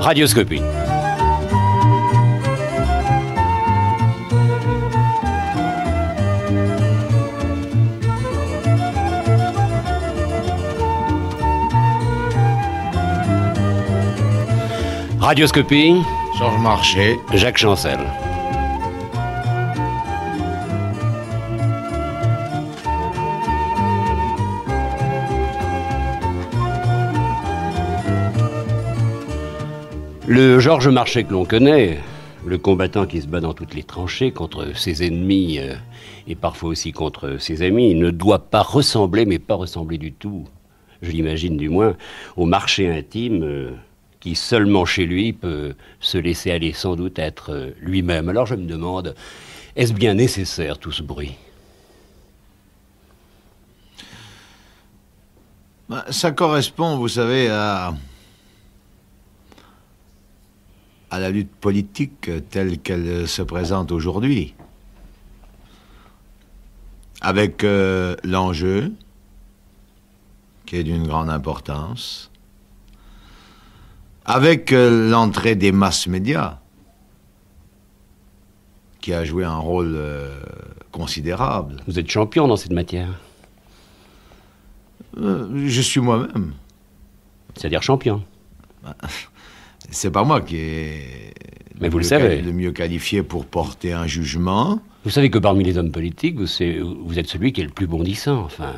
Radioscopie. Radioscopie. Georges Marchais. Jacques Chancel. Le Georges Marchais que l'on connaît, le combattant qui se bat dans toutes les tranchées contre ses ennemis et parfois aussi contre ses amis, ne doit pas ressembler, mais pas ressembler du tout, je l'imagine du moins, au Marchais intime qui seulement chez lui peut se laisser aller sans doute être lui-même. Alors je me demande, est-ce bien nécessaire tout ce bruit ? Ça correspond, vous savez, à la lutte politique telle qu'elle se présente aujourd'hui, avec l'enjeu qui est d'une grande importance, avec l'entrée des masses médias qui a joué un rôle considérable. Vous êtes champion dans cette matière. Je suis moi-même. C'est-à-dire champion. C'est pas moi qui est le mieux qualifié pour porter un jugement. Vous savez que parmi les hommes politiques, vous êtes celui qui est le plus bondissant, enfin.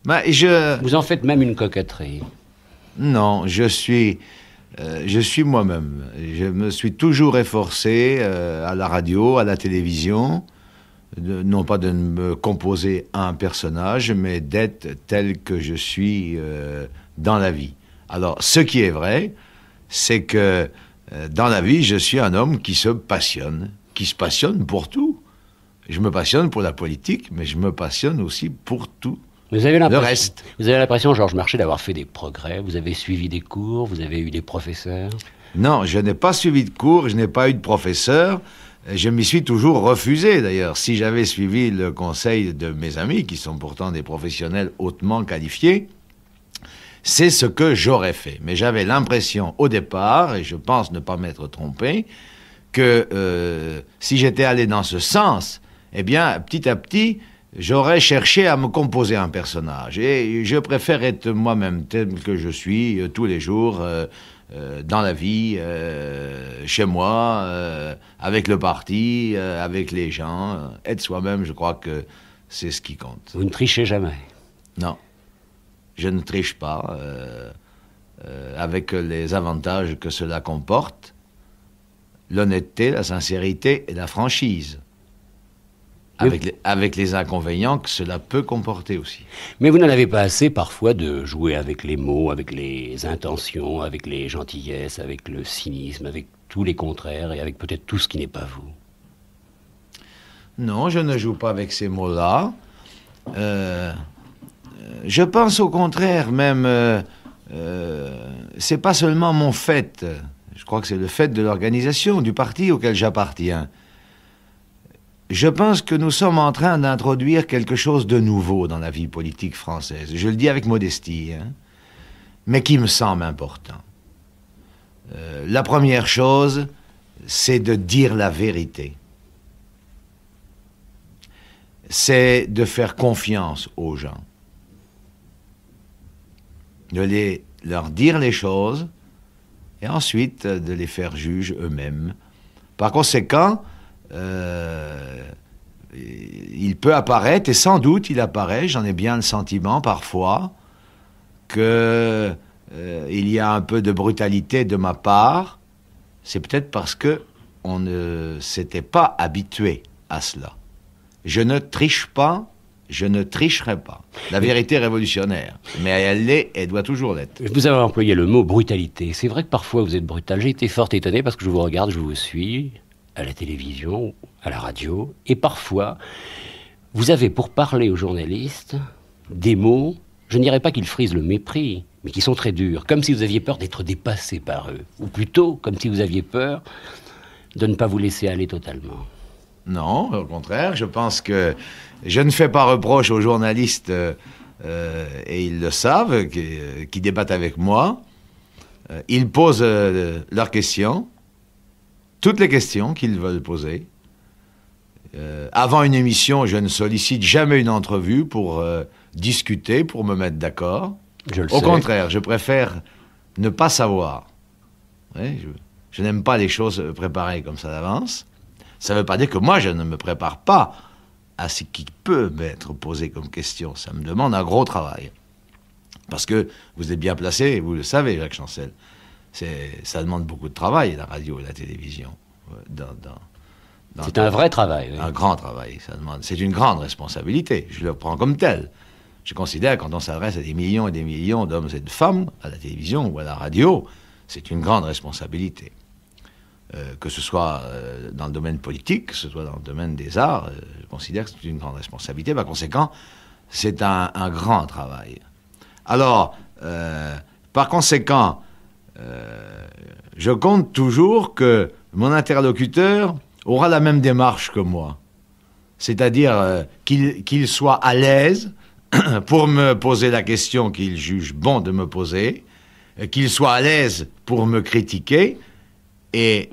Vous en faites même une coquetterie. Non, je suis moi-même. Je me suis toujours efforcé à la radio, à la télévision, non pas de me composer un personnage, mais d'être tel que je suis dans la vie. Alors, ce qui est vrai, c'est que dans la vie, je suis un homme qui se passionne pour tout. Je me passionne pour la politique, mais je me passionne aussi pour tout. Vous avez l'impression, Georges Marchais, d'avoir fait des progrès. Vous avez suivi des cours, vous avez eu des professeurs. Non, je n'ai pas suivi de cours, je n'ai pas eu de professeur. Je m'y suis toujours refusé, d'ailleurs. Si j'avais suivi le conseil de mes amis, qui sont pourtant des professionnels hautement qualifiés, c'est ce que j'aurais fait. Mais j'avais l'impression au départ, et je pense ne pas m'être trompé, que si j'étais allé dans ce sens, eh bien, petit à petit, j'aurais cherché à me composer un personnage. Et je préfère être moi-même tel que je suis tous les jours, dans la vie, chez moi, avec le parti, avec les gens. Être soi-même, je crois que c'est ce qui compte. Vous ne trichez jamais? Non. Je ne triche pas, avec les avantages que cela comporte, l'honnêteté, la sincérité et la franchise. Avec les inconvénients que cela peut comporter aussi. Mais vous n'en avez pas assez parfois de jouer avec les mots, avec les intentions, avec les gentillesses, avec le cynisme, avec tous les contraires et avec peut-être tout ce qui n'est pas vous? Non, je ne joue pas avec ces mots-là. Je pense au contraire, même, c'est pas seulement mon fait. Je crois que c'est le fait de l'organisation, du parti auquel j'appartiens. Je pense que nous sommes en train d'introduire quelque chose de nouveau dans la vie politique française. Je le dis avec modestie, hein, mais qui me semble important. La première chose, c'est de dire la vérité. C'est de faire confiance aux gens. De leur dire les choses et ensuite de les faire juger eux-mêmes. Par conséquent, il peut apparaître, et sans doute il apparaît, j'en ai bien le sentiment parfois, qu'il y a un peu de brutalité de ma part. C'est peut-être parce qu'on ne s'était pas habitué à cela. Je ne triche pas, je ne tricherai pas. La vérité est révolutionnaire, mais elle doit toujours l'être. Vous avez employé le mot brutalité. C'est vrai que parfois vous êtes brutal. J'ai été fort étonné parce que je vous regarde, je vous suis à la télévision, à la radio, et parfois, vous avez pour parler aux journalistes des mots, je ne dirais pas qu'ils frisent le mépris, mais qui sont très durs, comme si vous aviez peur d'être dépassé par eux, ou plutôt comme si vous aviez peur de ne pas vous laisser aller totalement. Non, au contraire, je pense que je ne fais pas reproche aux journalistes, et ils le savent, qui débattent avec moi, Ils posent leurs questions, toutes les questions qu'ils veulent poser. Avant une émission, je ne sollicite jamais une entrevue pour discuter, pour me mettre d'accord. Au contraire, je préfère ne pas savoir. Ouais, je n'aime pas les choses préparées comme ça d'avance. Ça ne veut pas dire que moi, je ne me prépare pas à ce qui peut m'être posé comme question. Ça me demande un gros travail. Parce que vous êtes bien placé, vous le savez, Jacques Chancel. Ça demande beaucoup de travail, la radio et la télévision. C'est un vrai travail. Oui. Un grand travail. C'est une grande responsabilité. Je le prends comme tel. Je considère, quand on s'adresse à des millions et des millions d'hommes et de femmes, à la télévision ou à la radio, c'est une grande responsabilité. Que ce soit dans le domaine politique, que ce soit dans le domaine des arts, je considère que c'est une grande responsabilité. Par conséquent, c'est un grand travail. Alors, par conséquent, je compte toujours que mon interlocuteur aura la même démarche que moi. C'est-à-dire qu'il soit à l'aise pour me poser la question qu'il juge bon de me poser, qu'il soit à l'aise pour me critiquer, et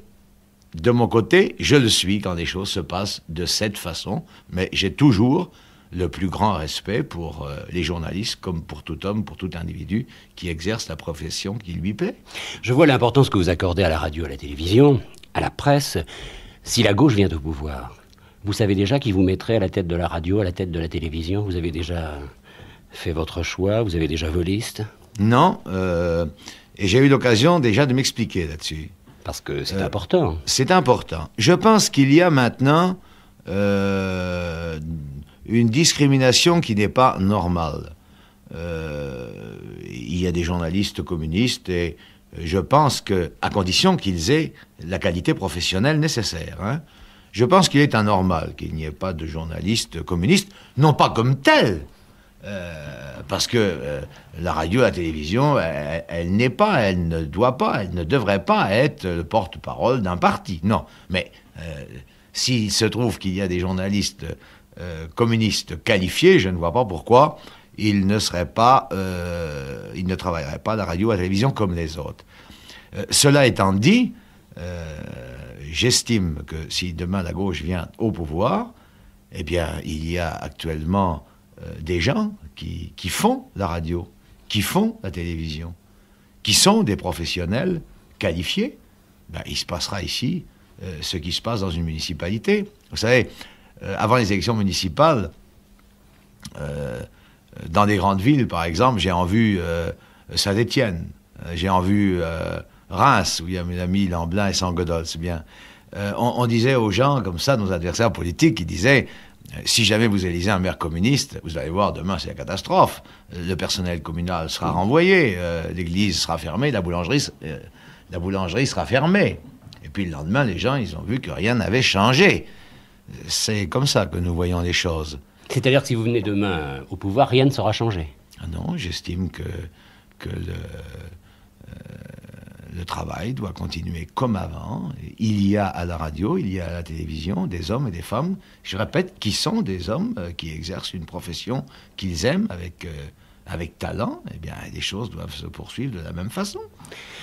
de mon côté, je le suis quand les choses se passent de cette façon, mais j'ai toujours le plus grand respect pour les journalistes, comme pour tout homme, pour tout individu qui exerce la profession qui lui plaît. Je vois l'importance que vous accordez à la radio, à la télévision, à la presse. Si la gauche vient au pouvoir, vous savez déjà qui vous mettrait à la tête de la radio, à la tête de la télévision? Vous avez déjà fait votre choix? Vous avez déjà vos listes? Non, et j'ai eu l'occasion déjà de m'expliquer là-dessus. Parce que c'est important. C'est important. Je pense qu'il y a maintenant une discrimination qui n'est pas normale. Il y a des journalistes communistes et je pense que, à condition qu'ils aient la qualité professionnelle nécessaire, hein, je pense qu'il est anormal qu'il n'y ait pas de journalistes communistes, non pas comme tels, parce que la radio, la télévision, elle n'est pas, elle ne doit pas, elle ne devrait pas être le porte-parole d'un parti. Non, mais s'il se trouve qu'il y a des journalistes communistes qualifiés, je ne vois pas pourquoi ils ne travailleraient pas à la radio, à la télévision comme les autres. Cela étant dit, j'estime que si demain la gauche vient au pouvoir, eh bien, il y a actuellement des gens qui font la radio, qui font la télévision, qui sont des professionnels qualifiés. Ben, il se passera ici ce qui se passe dans une municipalité. Vous savez, avant les élections municipales, dans des grandes villes, par exemple, j'ai en vue Saint-Étienne, j'ai en vue Reims, où il y a mes amis Lamblin et Sangodol, c'est bien. On disait aux gens, comme ça, nos adversaires politiques, ils disaient, si jamais vous élisez un maire communiste, vous allez voir, demain, c'est la catastrophe. Le personnel communal sera renvoyé, l'église sera fermée, la boulangerie sera fermée. Et puis le lendemain, les gens, ils ont vu que rien n'avait changé. C'est comme ça que nous voyons les choses. C'est-à-dire que si vous venez demain au pouvoir, rien ne sera changé? Ah non, j'estime que le travail doit continuer comme avant. Il y a à la radio, il y a à la télévision des hommes et des femmes, je répète, qui sont des hommes qui exercent une profession qu'ils aiment avec talent. Eh bien, les choses doivent se poursuivre de la même façon.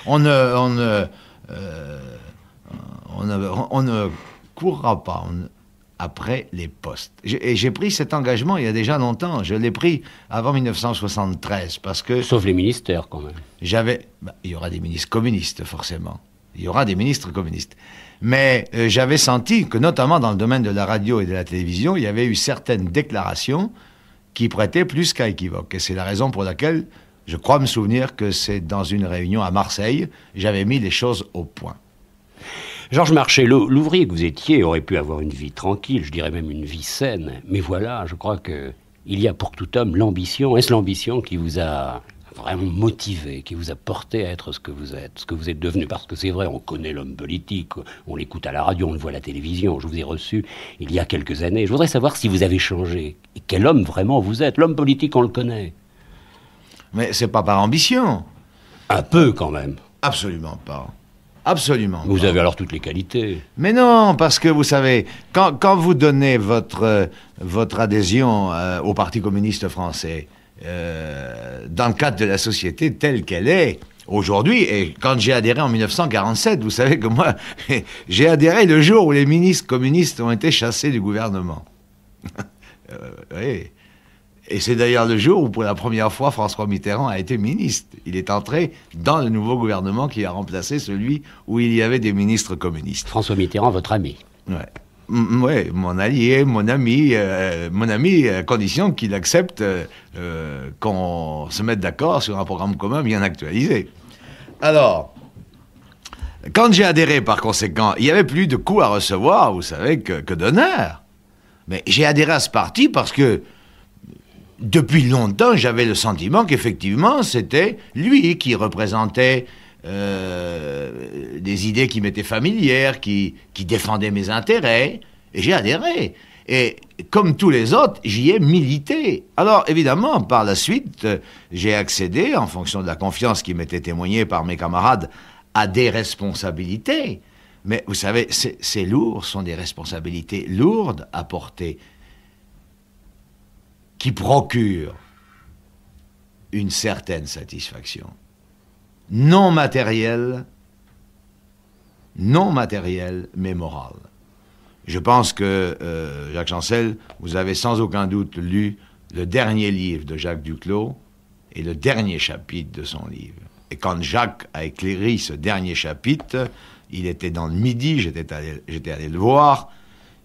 On ne courra pas après les postes. Et j'ai pris cet engagement il y a déjà longtemps. Je l'ai pris avant 1973 parce que... Sauf les ministères, quand même. Il y aura des ministres communistes, forcément. Il y aura des ministres communistes. Mais j'avais senti que, notamment dans le domaine de la radio et de la télévision, il y avait eu certaines déclarations qui prêtaient plus qu'à équivoque. Et c'est la raison pour laquelle je crois me souvenir que c'est dans une réunion à Marseille, j'avais mis les choses au point. Georges Marchais, l'ouvrier que vous étiez aurait pu avoir une vie tranquille, je dirais même une vie saine. Mais voilà, je crois qu'il y a pour tout homme l'ambition. Est-ce l'ambition qui vous a vraiment motivé, qui vous a porté à être ce que vous êtes devenu? Parce que c'est vrai, on connaît l'homme politique, on l'écoute à la radio, on le voit à la télévision. Je vous ai reçu il y a quelques années. Je voudrais savoir si vous avez changé. Et quel homme vraiment vous êtes? L'homme politique, on le connaît. Mais c'est pas par ambition. Un peu, quand même. Absolument pas. Absolument. Vous avez alors toutes les qualités. Mais non, parce que vous savez, quand vous donnez votre adhésion au Parti communiste français, dans le cadre de la société telle qu'elle est, Aujourd'hui, et quand j'ai adhéré en 1947, vous savez que moi, j'ai adhéré le jour où les ministres communistes ont été chassés du gouvernement. Oui. Et c'est d'ailleurs le jour où, pour la première fois, François Mitterrand a été ministre. Il est entré dans le nouveau gouvernement qui a remplacé celui où il y avait des ministres communistes. François Mitterrand, votre ami. Ouais. Oui, mon allié, mon ami, à condition qu'il accepte qu'on se mette d'accord sur un programme commun bien actualisé. Alors, quand j'ai adhéré, par conséquent, il n'y avait plus de coups à recevoir, vous savez, que d'honneur. Mais j'ai adhéré à ce parti parce que, depuis longtemps, j'avais le sentiment qu'effectivement, c'était lui qui représentait des idées qui m'étaient familières, qui défendaient mes intérêts, et j'ai adhéré. Et comme tous les autres, j'y ai milité. Alors, évidemment, par la suite, j'ai accédé, en fonction de la confiance qui m'était témoignée par mes camarades, à des responsabilités. Mais vous savez, c'est lourd, sont des responsabilités lourdes à porter, qui procurent une certaine satisfaction. Non matérielle, mais morale. Je pense que, Jacques Chancel, vous avez sans aucun doute lu le dernier livre de Jacques Duclos et le dernier chapitre de son livre. Et quand Jacques a éclairé ce dernier chapitre, il était dans le Midi, j'étais allé le voir,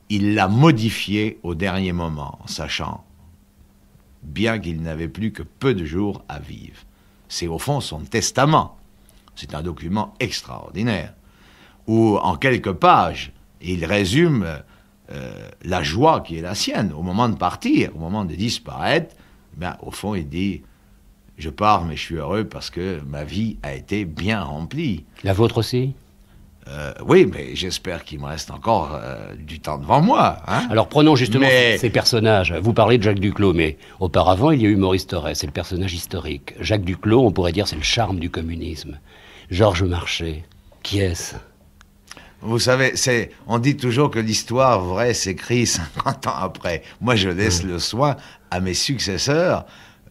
il l'a modifié au dernier moment, en sachant bien qu'il n'avait plus que peu de jours à vivre. C'est au fond son testament. C'est un document extraordinaire, où en quelques pages, il résume la joie qui est la sienne au moment de partir, au moment de disparaître. Ben, au fond, il dit, je pars, mais je suis heureux parce que ma vie a été bien remplie. La vôtre aussi ? Oui, mais j'espère qu'il me reste encore du temps devant moi. Hein. Alors prenons justement ces personnages. Vous parlez de Jacques Duclos, mais auparavant, il y a eu Maurice Thorez, c'est le personnage historique. Jacques Duclos, on pourrait dire, c'est le charme du communisme. Georges Marchais, qui est-ce ? Vous savez, on dit toujours que l'histoire vraie s'écrit 50 ans après. Moi, je laisse le soin à mes successeurs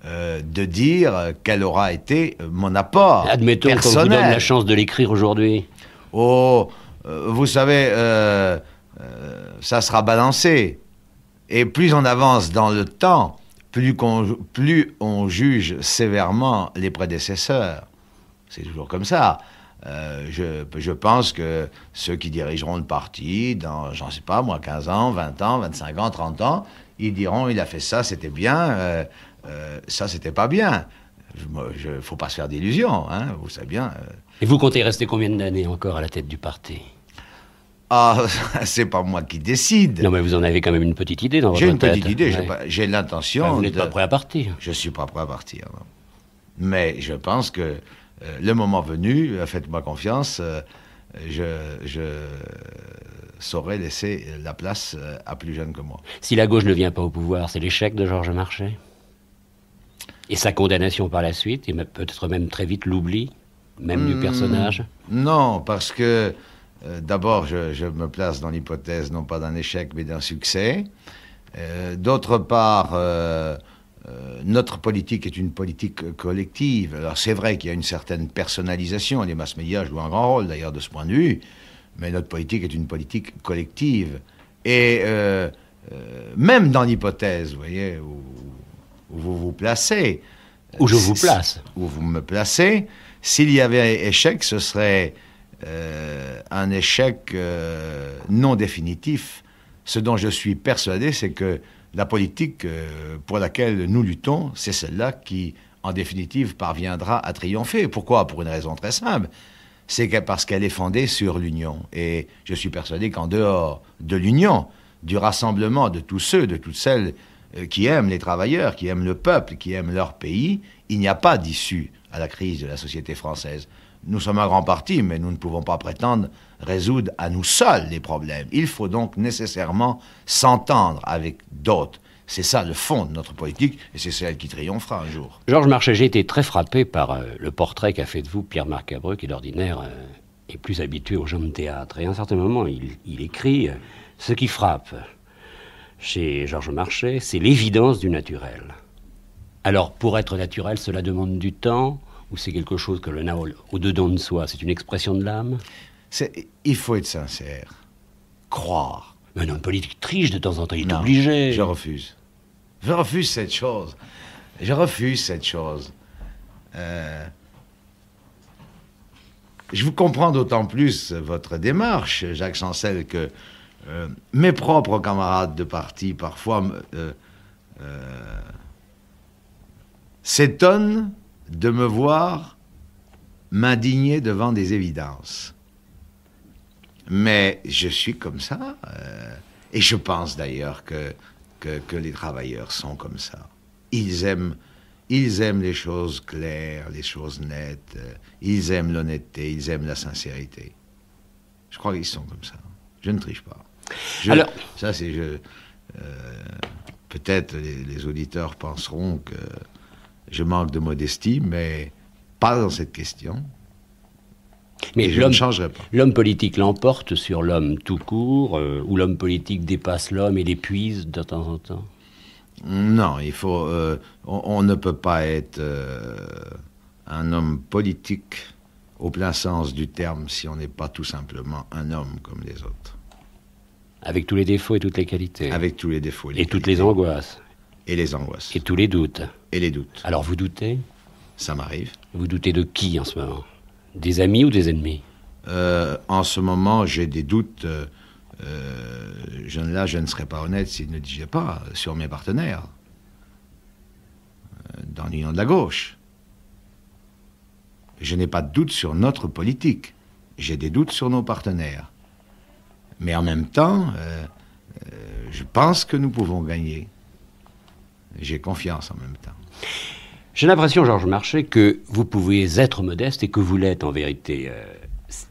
de dire quel aura été mon apport personnel. Admettons qu'on vous donne la chance de l'écrire aujourd'hui. Oh, vous savez, ça sera balancé. Et plus on avance dans le temps, plus on juge sévèrement les prédécesseurs. C'est toujours comme ça. Je pense que ceux qui dirigeront le parti dans, j'en sais pas moi, 15 ans, 20 ans, 25 ans, 30 ans, ils diront, il a fait ça, c'était bien, ça, c'était pas bien. Faut pas se faire d'illusions, hein, vous savez bien. Et vous comptez rester combien d'années encore à la tête du parti ? Ah, c'est pas moi qui décide. Non, mais vous en avez quand même une petite idée dans votre tête. J'ai une petite idée, ouais. J'ai l'intention... vous n'êtes pas prêt à partir. Je suis pas prêt à partir, non. Mais je pense que le moment venu, faites-moi confiance, je saurais laisser la place à plus jeunes que moi. Si la gauche ne vient pas au pouvoir, c'est l'échec de Georges Marchais ? Et sa condamnation par la suite, et peut-être même très vite l'oubli, même du personnage ? Non, parce que d'abord, je me place dans l'hypothèse non pas d'un échec, mais d'un succès. D'autre part, notre politique est une politique collective. Alors c'est vrai qu'il y a une certaine personnalisation, les mass médias jouent un grand rôle d'ailleurs de ce point de vue, mais notre politique est une politique collective. Et même dans l'hypothèse, vous voyez, où vous vous placez... Où je vous place. Où vous me placez, s'il y avait échec, ce serait un échec non définitif. Ce dont je suis persuadé, c'est que la politique pour laquelle nous luttons, c'est celle-là qui, en définitive, parviendra à triompher. Pourquoi ? Pour une raison très simple. C'est parce qu'elle est fondée sur l'union. Et je suis persuadé qu'en dehors de l'union, du rassemblement de tous ceux, de toutes celles qui aiment les travailleurs, qui aiment le peuple, qui aiment leur pays, il n'y a pas d'issue à la crise de la société française. Nous sommes un grand parti, mais nous ne pouvons pas prétendre résoudre à nous seuls les problèmes. Il faut donc nécessairement s'entendre avec d'autres. C'est ça le fond de notre politique, et c'est celle qui triomphera un jour. Georges Marchais, j'ai été très frappé par le portrait qu'a fait de vous Pierre-Marc Cabreux, qui d'ordinaire est plus habitué aux gens de théâtre. Et à un certain moment, il écrit « Ce qui frappe chez Georges Marchais, c'est l'évidence du naturel. » Alors, pour être naturel, cela demande du temps, Ou c'est quelque chose que l'on a au-dedans de soi? C'est une expression de l'âme? Il faut être sincère. Croire. Mais un homme politique triche de temps en temps, il est Non, obligé. je refuse. Je refuse cette chose. Je refuse cette chose. Je vous comprends d'autant plus votre démarche, Jacques Chancel, que mes propres camarades de parti, parfois, s'étonnent de me voir m'indigner devant des évidences. Mais je suis comme ça, et je pense d'ailleurs que les travailleurs sont comme ça. Ils aiment les choses claires, les choses nettes, ils aiment l'honnêteté, ils aiment la sincérité. Je crois qu'ils sont comme ça. Je ne triche pas. Alors, ça, c'est... peut-être les auditeurs penseront que je manque de modestie, mais pas dans cette question. Mais je ne changerai pas. L'homme politique l'emporte sur l'homme tout court, ou l'homme politique dépasse l'homme et l'épuise de temps en temps? Non, il faut... on ne peut pas être un homme politique au plein sens du terme si on n'est pas tout simplement un homme comme les autres. Avec tous les défauts et toutes les qualités. Avec tous les défauts et toutes les angoisses. Et les angoisses. Et tous les doutes. Et les doutes. Alors vous doutez? Ça m'arrive. Vous doutez de qui en ce moment? Des amis ou des ennemis? En ce moment, j'ai des doutes. Je ne serais pas honnête s'il ne disait pas sur mes partenaires dans l'Union de la gauche. Je n'ai pas de doute sur notre politique. J'ai des doutes sur nos partenaires. Mais en même temps, je pense que nous pouvons gagner. J'ai confiance en même temps. J'ai l'impression, Georges Marchais, que vous pouvez être modeste et que vous l'êtes en vérité.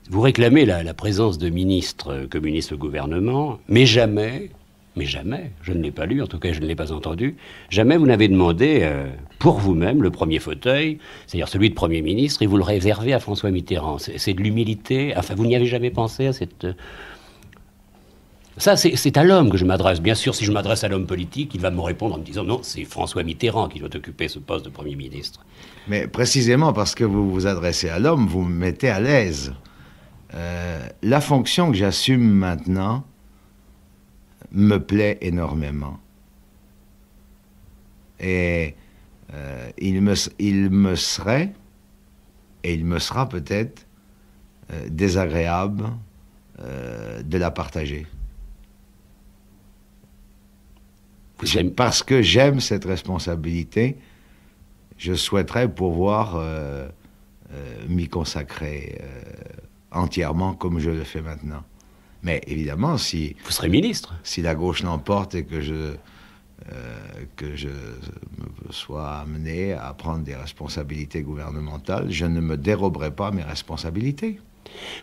Vous réclamez la présence de ministres communistes au gouvernement, mais jamais, je ne l'ai pas lu, en tout cas je ne l'ai pas entendu, jamais vous n'avez demandé pour vous-même le premier fauteuil, c'est-à-dire celui de Premier ministre, et vous le réservez à François Mitterrand. C'est de l'humilité. Enfin, vous n'y avez jamais pensé à cette... Ça, c'est à l'homme que je m'adresse. Bien sûr, si je m'adresse à l'homme politique, il va me répondre en me disant non, c'est François Mitterrand qui doit occuper ce poste de Premier ministre. Mais précisément parce que vous vous adressez à l'homme, vous me mettez à l'aise. La fonction que j'assume maintenant me plaît énormément. Et il me serait, et il me sera peut-être, désagréable de la partager. Parce que j'aime cette responsabilité, je souhaiterais pouvoir m'y consacrer entièrement comme je le fais maintenant. Mais évidemment, si... Vous serez ministre. Si la gauche l'emporte et que je sois amené à prendre des responsabilités gouvernementales, je ne me déroberai pas à mes responsabilités.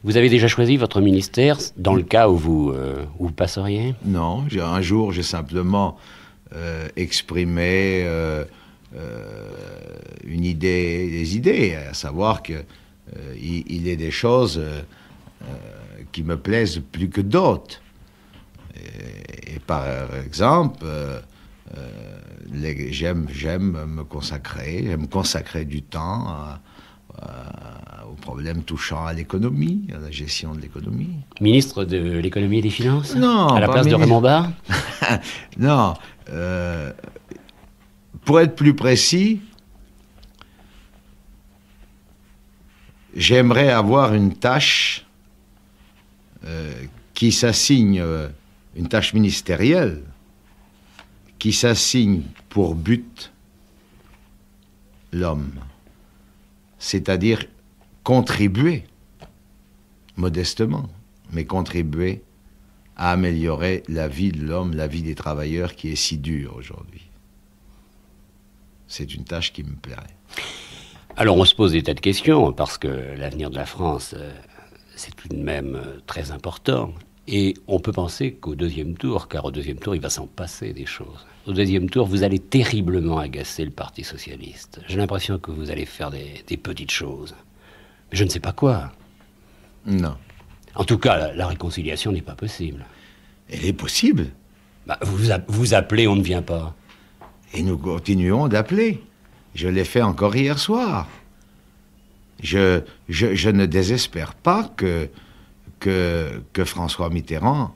Vous avez déjà choisi votre ministère dans le cas où vous passeriez? Non, un jour j'ai simplement exprimé des idées, à savoir qu'il y a des choses qui me plaisent plus que d'autres. Et par exemple, j'aime me consacrer du temps aux problèmes touchant à l'économie, à la gestion de l'économie. Ministre de l'économie et des finances? Non. À la place de Raymond Barre? Non. Pour être plus précis, j'aimerais avoir une tâche qui s'assigne, une tâche ministérielle, qui s'assigne pour but l'homme. C'est-à-dire contribuer, modestement, mais contribuer à améliorer la vie de l'homme, la vie des travailleurs qui est si dure aujourd'hui. C'est une tâche qui me plairait. Alors on se pose des tas de questions, parce que l'avenir de la France, c'est tout de même très important. Et on peut penser qu'au deuxième tour, car au deuxième tour, il va s'en passer des choses. Au deuxième tour, vous allez terriblement agacer le Parti socialiste. J'ai l'impression que vous allez faire des petites choses. Mais je ne sais pas quoi. Non. En tout cas, la réconciliation n'est pas possible. Elle est possible. Bah, vous appelez, on ne vient pas. Et nous continuons d'appeler. Je l'ai fait encore hier soir. Je ne désespère pas que François Mitterrand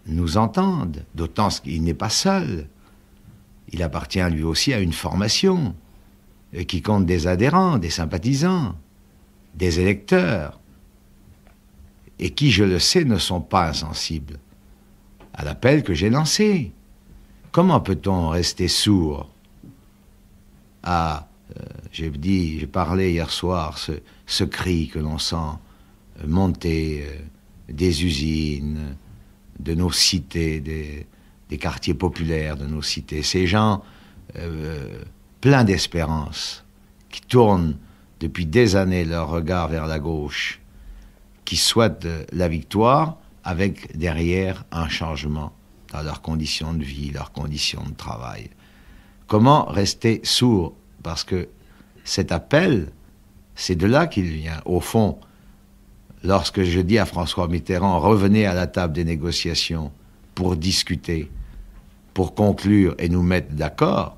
nous entende, d'autant qu'il n'est pas seul. Il appartient lui aussi à une formation qui compte des adhérents, des sympathisants, des électeurs, et qui, je le sais, ne sont pas insensibles à l'appel que j'ai lancé. Comment peut-on rester sourd à, j'ai parlé hier soir, ce cri que l'on sent monter des usines, de nos cités, des quartiers populaires de nos cités. Ces gens pleins d'espérance, qui tournent depuis des années leur regard vers la gauche, qui souhaitent la victoire avec derrière un changement dans leurs conditions de vie, leurs conditions de travail. Comment rester sourd? Parce que cet appel, c'est de là qu'il vient. Au fond, lorsque je dis à François Mitterrand, revenez à la table des négociations pour discuter, pour conclure et nous mettre d'accord,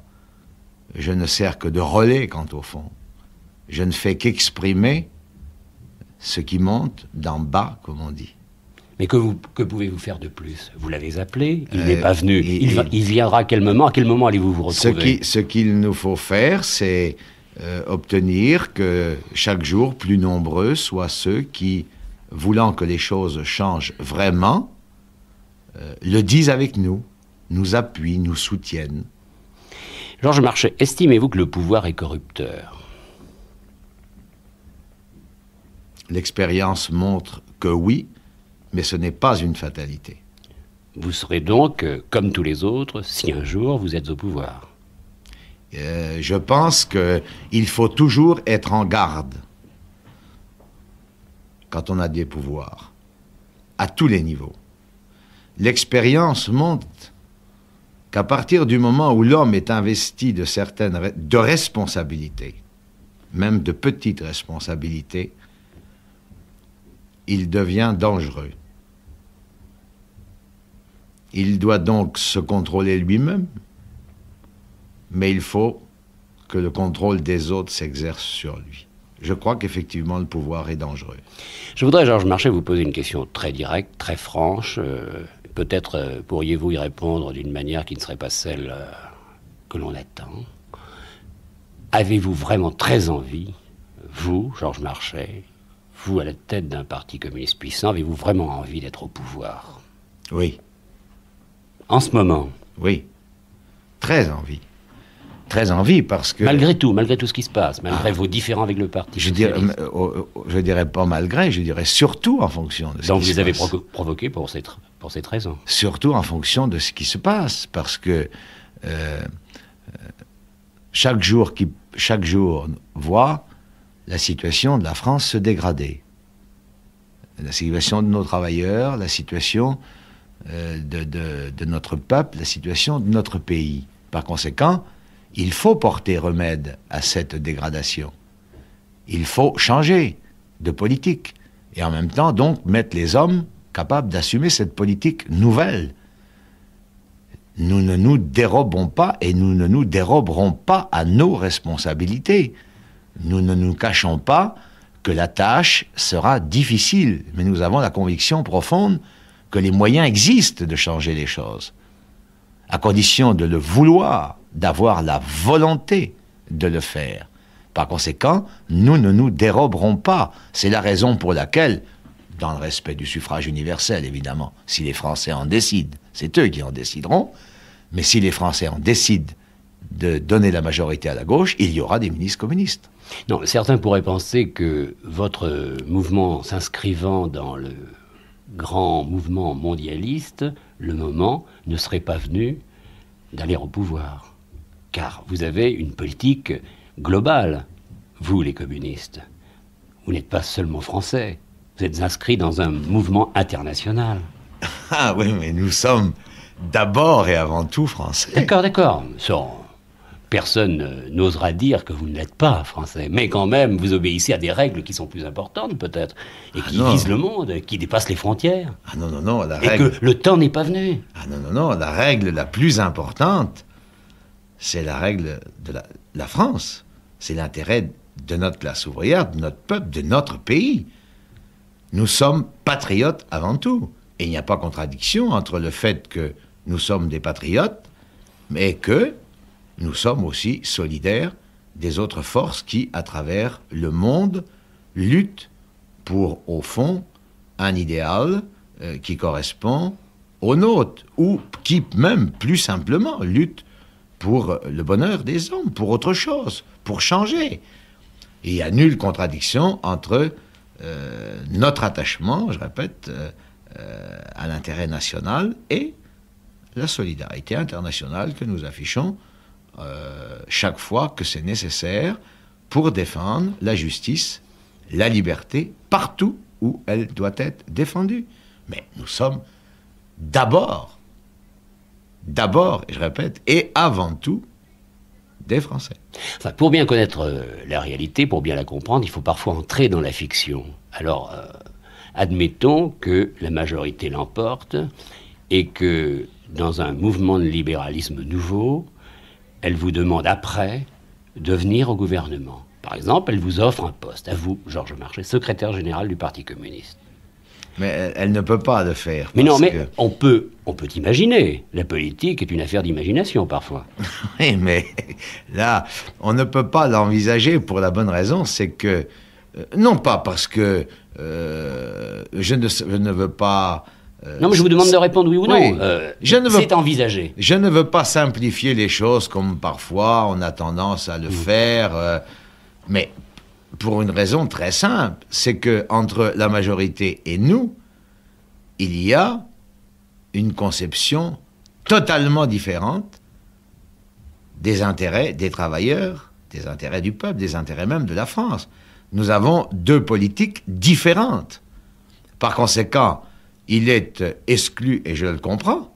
je ne sers que de relais quant au fond. Je ne fais qu'exprimer ce qui monte d'en bas, comme on dit. Mais que pouvez-vous faire de plus? Vous l'avez appelé, il n'est pas venu. Il viendra à quel moment? À quel moment allez-vous vous retrouver? Ce qu'il nous faut faire, c'est obtenir que chaque jour, plus nombreux soient ceux qui, voulant que les choses changent vraiment, le disent avec nous, nous appuient, nous soutiennent. Georges Marchais, estimez-vous que le pouvoir est corrupteur? L'expérience montre que oui, mais ce n'est pas une fatalité. Vous serez donc, comme tous les autres, si un jour vous êtes au pouvoir. Je pense qu'il faut toujours être en garde quand on a des pouvoirs, à tous les niveaux. L'expérience montre qu'à partir du moment où l'homme est investi de responsabilités, même de petites responsabilités, il devient dangereux. Il doit donc se contrôler lui-même, mais il faut que le contrôle des autres s'exerce sur lui. Je crois qu'effectivement le pouvoir est dangereux. Je voudrais, Georges Marchais, vous poser une question très directe, très franche. Peut-être pourriez-vous y répondre d'une manière qui ne serait pas celle que l'on attend. Avez-vous vraiment très envie, vous, Georges Marchais, vous à la tête d'un parti communiste puissant, avez-vous vraiment envie d'être au pouvoir? Oui. En ce moment? Oui. Très envie. Très envie parce que... Malgré tout ce qui se passe, malgré vos différends avec le parti socialiste. Je dirais pas malgré, je dirais surtout en fonction de ce qui se passe. Donc vous les avez provoqués pour cette raison. Surtout en fonction de ce qui se passe, parce que chaque jour voit la situation de la France se dégrader. La situation de nos travailleurs, la situation de notre peuple, la situation de notre pays. Par conséquent, il faut porter remède à cette dégradation. Il faut changer de politique. Et en même temps, donc, mettre les hommes capables d'assumer cette politique nouvelle. Nous ne nous dérobons pas et nous ne nous déroberons pas à nos responsabilités. Nous ne nous cachons pas que la tâche sera difficile, mais nous avons la conviction profonde que les moyens existent de changer les choses, à condition de le vouloir, d'avoir la volonté de le faire. Par conséquent, nous ne nous déroberons pas. C'est la raison pour laquelle, dans le respect du suffrage universel, évidemment, si les Français en décident, c'est eux qui en décideront, mais si les Français en décident de donner la majorité à la gauche, il y aura des ministres communistes. Non, certains pourraient penser que votre mouvement s'inscrivant dans le grand mouvement mondialiste, le moment ne serait pas venu d'aller au pouvoir. Car vous avez une politique globale, vous les communistes. Vous n'êtes pas seulement français, vous êtes inscrits dans un mouvement international. Ah oui, mais nous sommes d'abord et avant tout français. D'accord. Personne n'osera dire que vous ne l'êtes pas français, mais quand même, vous obéissez à des règles qui sont plus importantes, peut-être, et qui visent le monde, qui dépassent les frontières. Ah non, la règle... Et que le temps n'est pas venu. Ah non, la règle la plus importante, c'est la règle de la France. C'est l'intérêt de notre classe ouvrière, de notre peuple, de notre pays. Nous sommes patriotes avant tout. Et il n'y a pas contradiction entre le fait que nous sommes des patriotes, mais que nous sommes aussi solidaires des autres forces qui, à travers le monde, luttent pour, au fond, un idéal qui correspond au nôtre, ou qui, même plus simplement, luttent pour le bonheur des hommes, pour autre chose, pour changer. Et il n'y a nulle contradiction entre notre attachement, je répète, à l'intérêt national et la solidarité internationale que nous affichons chaque fois que c'est nécessaire pour défendre la justice, la liberté, partout où elle doit être défendue. Mais nous sommes d'abord, et je répète, et avant tout, des Français. Enfin, pour bien connaître la réalité, pour bien la comprendre, il faut parfois entrer dans la fiction. Alors, admettons que la majorité l'emporte et que, dans un mouvement de libéralisme nouveau, elle vous demande après de venir au gouvernement. Par exemple, elle vous offre un poste, à vous, Georges Marchais, secrétaire général du Parti communiste. Mais elle ne peut pas le faire. Mais non, mais on peut imaginer. La politique est une affaire d'imagination, parfois. Oui, mais là, on ne peut pas l'envisager pour la bonne raison, c'est que, non pas parce que je ne veux pas... non, mais je vous demande de répondre oui ou non. Oui, c'est envisagé. Je ne veux pas simplifier les choses comme parfois on a tendance à le faire, mais pour une raison très simple, c'est que entre la majorité et nous, il y a une conception totalement différente des intérêts des travailleurs, des intérêts du peuple, des intérêts même de la France. Nous avons deux politiques différentes. Par conséquent, il est exclu, et je le comprends,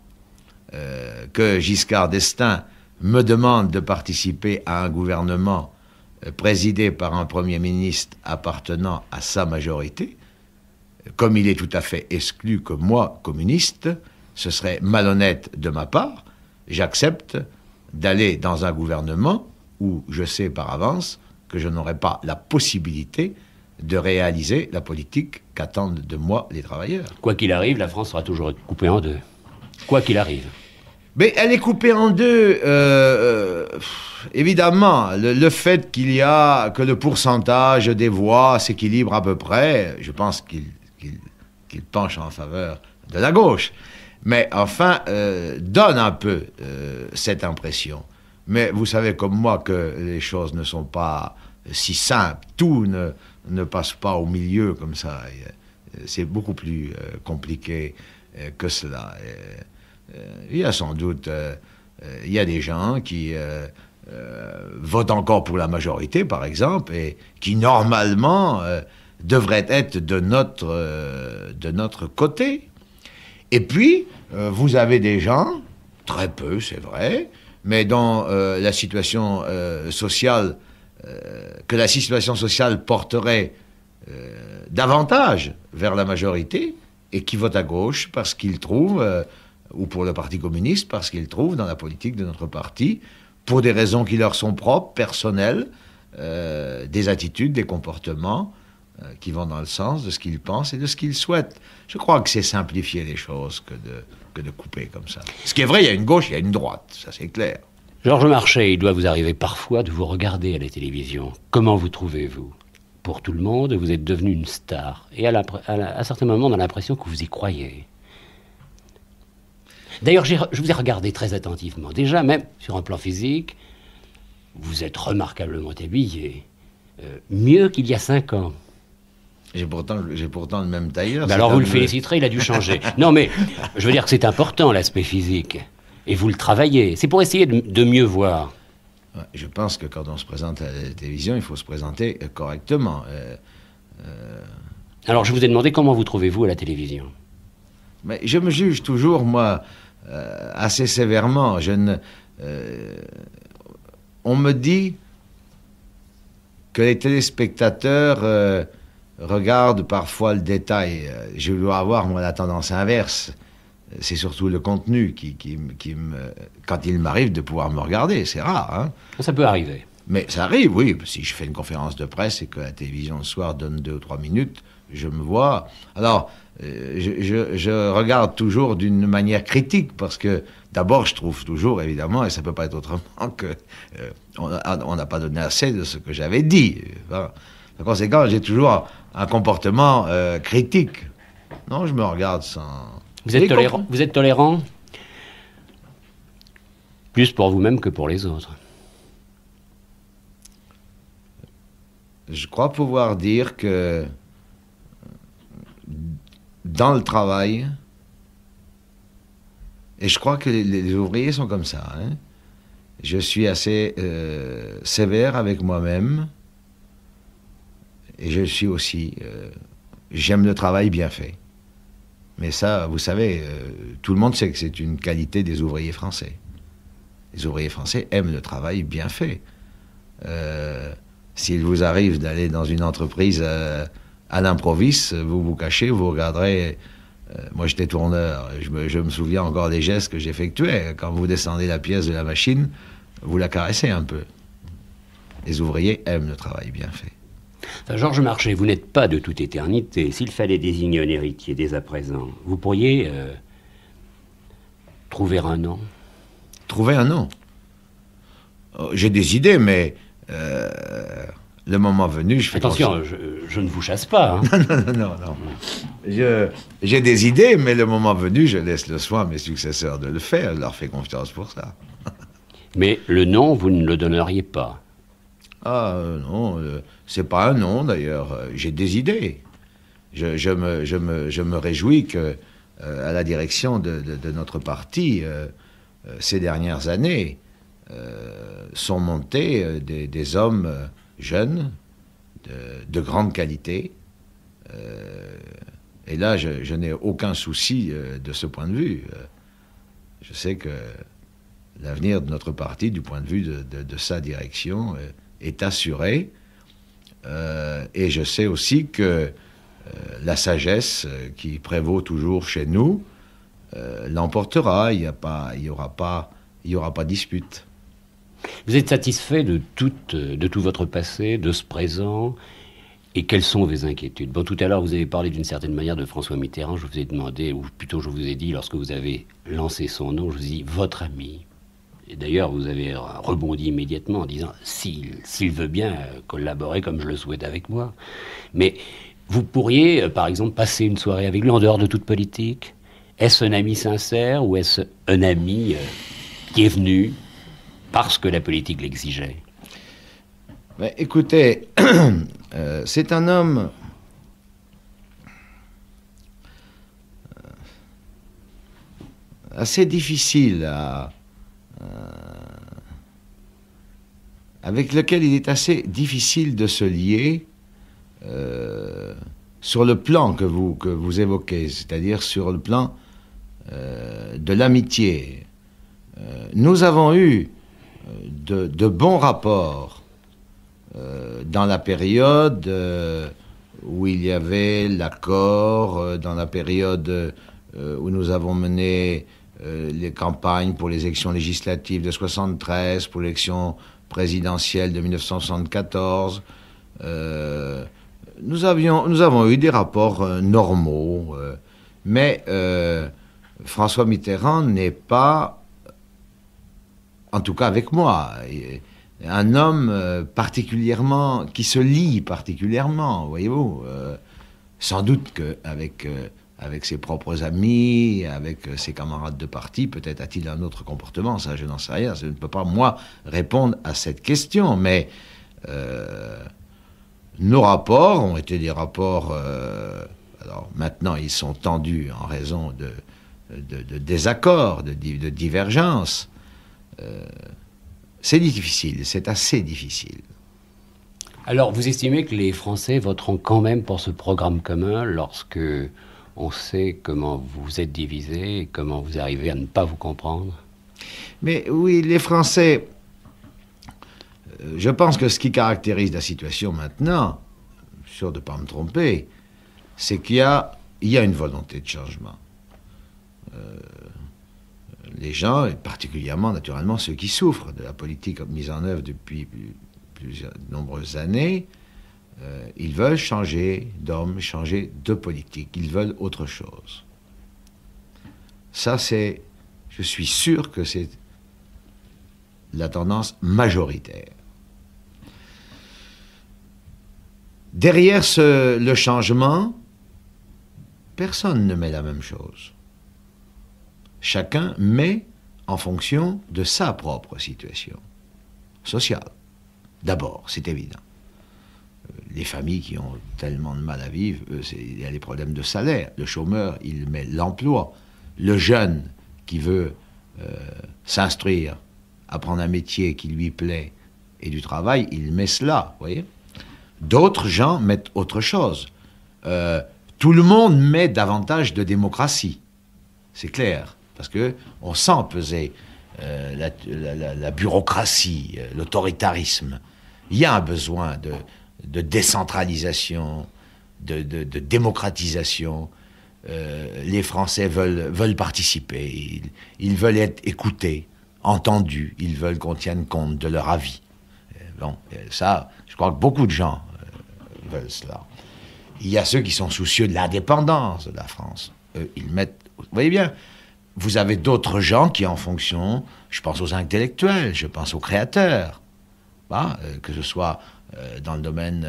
que Giscard d'Estaing me demande de participer à un gouvernement présidé par un Premier ministre appartenant à sa majorité. Comme il est tout à fait exclu que moi, communiste, ce serait malhonnête de ma part, j'accepte d'aller dans un gouvernement où je sais par avance que je n'aurai pas la possibilité de réaliser la politique qu'attendent de moi les travailleurs. Quoi qu'il arrive, la France sera toujours coupée en deux. Quoi qu'il arrive. Mais elle est coupée en deux. Évidemment, le fait que le pourcentage des voix s'équilibre à peu près, je pense qu'il penche en faveur de la gauche. Mais enfin, donne un peu cette impression. Mais vous savez comme moi que les choses ne sont pas si simples. Tout ne passe pas au milieu comme ça. C'est beaucoup plus compliqué que cela. Il y a sans doute il y a des gens qui votent encore pour la majorité, par exemple, et qui, normalement, devraient être de notre côté. Et puis, vous avez des gens, très peu, c'est vrai, mais dont la situation sociale, que la situation sociale porterait davantage vers la majorité, et qui votent à gauche parce qu'ils trouvent... ou pour le Parti communiste, parce qu'ils trouvent dans la politique de notre parti, pour des raisons qui leur sont propres, personnelles, des attitudes, des comportements qui vont dans le sens de ce qu'ils pensent et de ce qu'ils souhaitent. Je crois que c'est simplifier les choses que de couper comme ça. Ce qui est vrai, il y a une gauche, il y a une droite, ça c'est clair. Georges Marchais, il doit vous arriver parfois de vous regarder à la télévision. Comment vous trouvez-vous ? Pour tout le monde, vous êtes devenu une star. Et à certains moments, on a l'impression que vous y croyez. D'ailleurs, je vous ai regardé très attentivement. Déjà, même sur un plan physique, vous êtes remarquablement habillé. Mieux qu'il y a 5 ans. J'ai pourtant le même tailleur. Ben alors vous le féliciterez, il a dû changer. Non mais, je veux dire que c'est important l'aspect physique. Et vous le travaillez. C'est pour essayer de mieux voir. Ouais, je pense que quand on se présente à la télévision, il faut se présenter correctement. Alors je vous ai demandé comment vous trouvez-vous à la télévision. Mais je me juge toujours, moi, assez sévèrement. On me dit que les téléspectateurs regardent parfois le détail. Je dois avoir, moi, la tendance inverse. C'est surtout le contenu qui quand il m'arrive de pouvoir me regarder. C'est rare, hein. Ça peut arriver. Mais ça arrive, oui. Si je fais une conférence de presse et que la télévision le soir donne 2 ou 3 minutes, je me vois. Alors, je regarde toujours d'une manière critique parce que, d'abord, je trouve toujours, évidemment, et ça ne peut pas être autrement, que on n'a pas donné assez de ce que j'avais dit. Par conséquent, j'ai toujours un comportement critique. Non, je me regarde sans... Vous êtes tolérant plus pour vous-même que pour les autres. Je crois pouvoir dire que dans le travail, et je crois que les ouvriers sont comme ça, hein, je suis assez sévère avec moi-même, et je suis aussi... j'aime le travail bien fait. Mais ça, vous savez, tout le monde sait que c'est une qualité des ouvriers français. Les ouvriers français aiment le travail bien fait. S'il vous arrive d'aller dans une entreprise à l'improviste, vous vous cachez, vous regarderez... moi, j'étais tourneur. Je me souviens encore des gestes que j'effectuais. Quand vous descendez la pièce de la machine, vous la caressez un peu. Les ouvriers aiment le travail bien fait. Enfin, Georges Marchais, vous n'êtes pas de toute éternité. S'il fallait désigner un héritier dès à présent, vous pourriez trouver un nom. Trouver un nom. J'ai des idées, mais le moment venu, je fais... Attention, je ne vous chasse pas. Hein. Non. J'ai des idées, mais le moment venu, je laisse le soin à mes successeurs de le faire. Je leur fais confiance pour ça. Mais le nom, vous ne le donneriez pas. Ah non, c'est pas un nom d'ailleurs. J'ai des idées. Je me réjouis que à la direction de notre parti, ces dernières années, sont montés des hommes jeunes, de grande qualité. Et là, je n'ai aucun souci de ce point de vue. Je sais que l'avenir de notre parti, du point de vue de sa direction, est assuré. Et je sais aussi que la sagesse qui prévaut toujours chez nous l'emportera. Il y aura pas dispute. Vous êtes satisfait de tout votre passé, de ce présent, et quelles sont vos inquiétudes? Bon, tout à l'heure, vous avez parlé d'une certaine manière de François Mitterrand. Je vous ai demandé, ou plutôt je vous ai dit, lorsque vous avez lancé son nom, je vous ai dit « votre ami ». Et d'ailleurs, vous avez rebondi immédiatement en disant « s'il veut bien collaborer comme je le souhaite avec moi ». Mais vous pourriez, par exemple, passer une soirée avec lui en dehors de toute politique? Est-ce un ami sincère ou est-ce un ami qui est venu parce que la politique l'exigeait? Mais écoutez, c'est un homme assez difficile avec lequel il est assez difficile de se lier sur le plan que vous évoquez, c'est-à-dire sur le plan de l'amitié. Nous avons eu de bons rapports dans la période où il y avait l'accord, dans la période où nous avons mené les campagnes pour les élections législatives de 1973, pour l'élection présidentielle de 1974. Nous avons eu des rapports normaux, mais François Mitterrand n'est pas, en tout cas avec moi, un homme particulièrement, qui se lie particulièrement, voyez-vous. Sans doute qu'avec avec ses propres amis, avec ses camarades de parti, peut-être a-t-il un autre comportement, ça je n'en sais rien, je ne peux pas moi répondre à cette question, mais nos rapports ont été des rapports, alors maintenant ils sont tendus en raison de désaccords, de divergences. C'est difficile, c'est assez difficile. Alors, vous estimez que les Français voteront quand même pour ce programme commun lorsque on sait comment vous êtes divisés et comment vous arrivez à ne pas vous comprendre? Mais oui, les Français, je pense que ce qui caractérise la situation maintenant, je suis sûr de ne pas me tromper, c'est qu'il y a une volonté de changement. Les gens, et particulièrement naturellement ceux qui souffrent de la politique mise en œuvre depuis de nombreuses années, ils veulent changer d'homme, changer de politique. Ils veulent autre chose. Ça, je suis sûr que c'est la tendance majoritaire. Derrière le changement, personne ne met la même chose. Chacun met en fonction de sa propre situation sociale. D'abord, c'est évident. Les familles qui ont tellement de mal à vivre, il y a les problèmes de salaire. Le chômeur, il met l'emploi. Le jeune qui veut s'instruire, apprendre un métier qui lui plaît et du travail, il met cela, vous voyez. D'autres gens mettent autre chose. Tout le monde met davantage de démocratie. C'est clair, parce qu'on sent peser la bureaucratie, l'autoritarisme. Il y a un besoin de décentralisation, de démocratisation. Les Français veulent participer, ils veulent être écoutés, entendus, ils veulent qu'on tienne compte de leur avis. Bon, ça, je crois que beaucoup de gens veulent cela. Il y a ceux qui sont soucieux de l'indépendance de la France. Ils mettent... Vous voyez bien, vous avez d'autres gens qui, en fonction, je pense aux intellectuels, je pense aux créateurs, que ce soit dans le domaine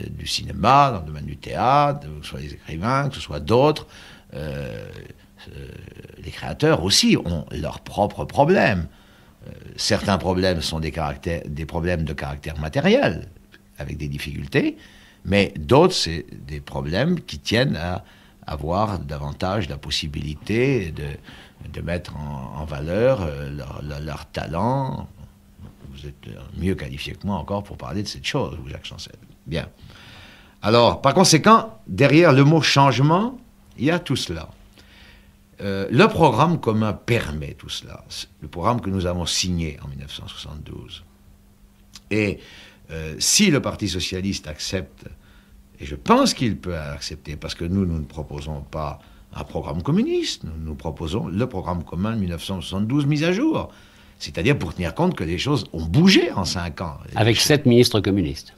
du cinéma, dans le domaine du théâtre, que ce soit les écrivains, que ce soit d'autres, les créateurs aussi ont leurs propres problèmes. Certains problèmes sont des problèmes de caractère matériel, avec des difficultés, mais d'autres, c'est des problèmes qui tiennent à avoir davantage la possibilité de mettre en valeur leur talent. Vous êtes mieux qualifié que moi encore pour parler de cette chose, vous, Jacques Chancel. Bien. Alors, par conséquent, derrière le mot changement, il y a tout cela. Le programme commun permet tout cela. Le programme que nous avons signé en 1972. Et si le Parti socialiste accepte, et je pense qu'il peut accepter, parce que nous ne proposons pas un programme communiste, nous proposons le programme commun de 1972 mis à jour. C'est-à-dire pour tenir compte que les choses ont bougé en 5 ans. Avec 7 ministres communistes.